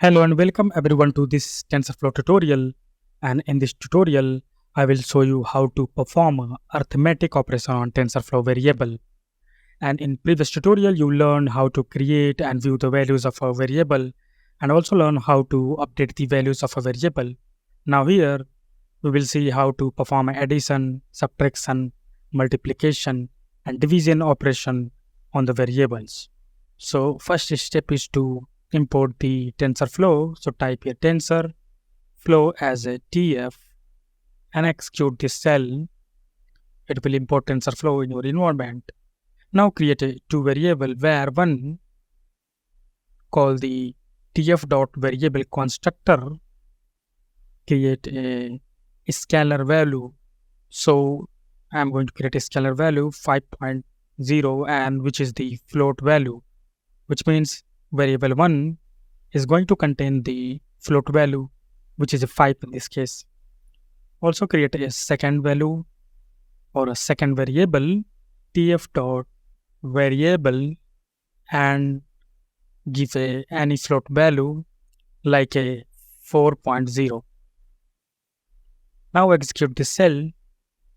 Hello and welcome everyone to this TensorFlow tutorial. And in this tutorial, I will show you how to perform a arithmetic operation on TensorFlow variable. And in previous tutorial, you learned how to create and view the values of a variable and also learn how to update the values of a variable. Now here, we will see how to perform addition, subtraction, multiplication, and division operation on the variables. So first step is to import the TensorFlow. So type here TensorFlow as a TF and execute this cell. It will import TensorFlow in your environment. Now create a two variable where one call the tf.variable constructor, create a scalar value. So I'm going to create a scalar value 5.0 and which is the float value, which means variable 1 is going to contain the float value, which is a 5 in this case. Also create a second value or a second variable, tf.variable, and give any float value like a 4.0. Now execute this cell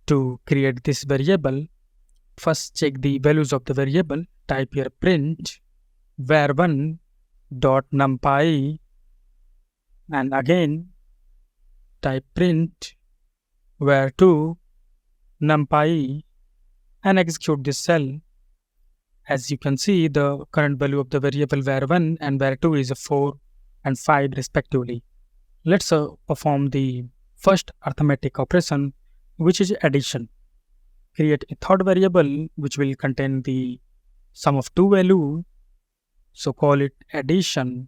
to create this variable. First check the values of the variable. Type here print var1 dot numpy and again type print var2 numpy and execute this cell. As you can see, the current value of the variable var1 and var2 is 4 and 5 respectively. Let's perform the first arithmetic operation, which is addition. Create a third variable which will contain the sum of two values. So call it addition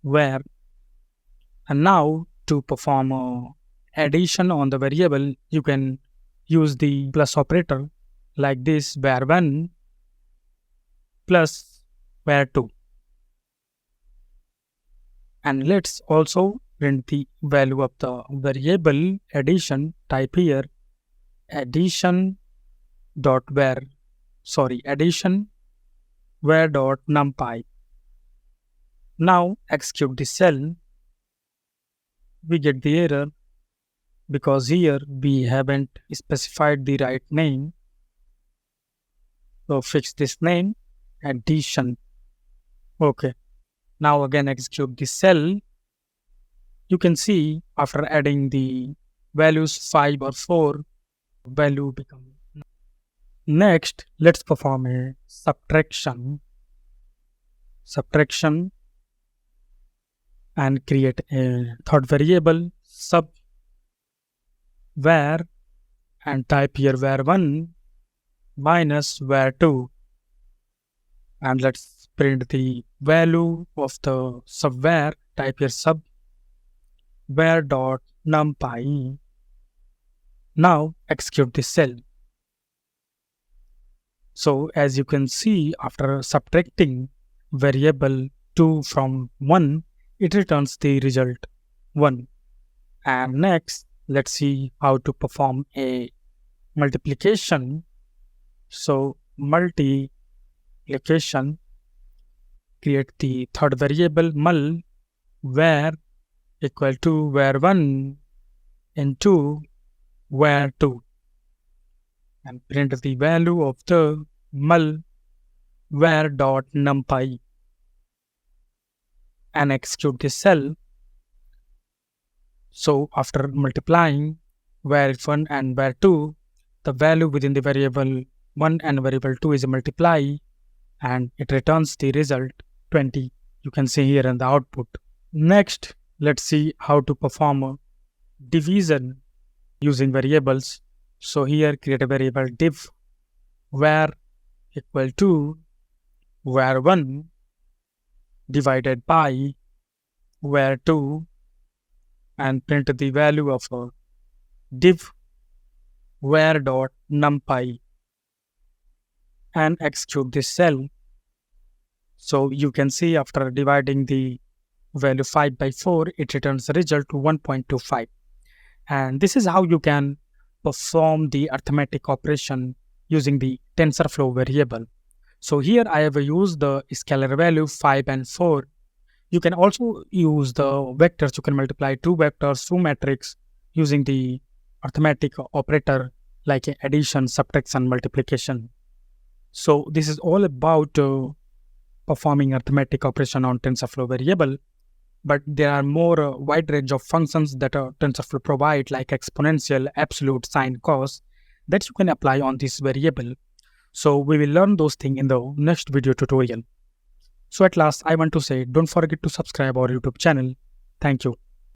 where, and now to perform addition on the variable, you can use the plus operator like this, var1 plus var2. And let's also print the value of the variable addition. Type here addition dot addition var dot numpy. Now execute the cell. We get the error because here we haven't specified the right name. So fix this name, addition. Okay. Now again execute the cell. You can see after adding the values 5 or 4, value becomes. Next, let's perform a subtraction and create a third variable sub var and type here var1 minus var2 and let's print the value of the sub var. Type here sub var dot numpy. Now execute this cell. So as you can see, after subtracting variable 2 from 1, it returns the result 1. And next, let's see how to perform a multiplication. So multiplication, create the third variable mul var equal to var1 into var2 and print the value of the mul var dot numpy and execute this cell. So after multiplying var1 and var2, the value within the variable 1 and variable 2 is multiplied and it returns the result 20. You can see here in the output. Next, let's see how to perform a division using variables. So here create a variable div var equal to var1 divided by var2 and print the value of a div var dot numpy and execute this cell. So you can see after dividing the value 5 by 4, it returns the result 1.25. And this is how you can perform the arithmetic operation using the TensorFlow variable. So here I have used the scalar value 5 and 4 You can also use the vectors. You can multiply two vectors, two matrix using the arithmetic operator like addition, subtraction, multiplication. So this is all about performing arithmetic operation on TensorFlow variable. But there are more wide range of functions that TensorFlow provide, like exponential, absolute, sine, cos, that you can apply on this variable. So we will learn those things in the next video tutorial. So at last, I want to say, don't forget to subscribe our YouTube channel. Thank you.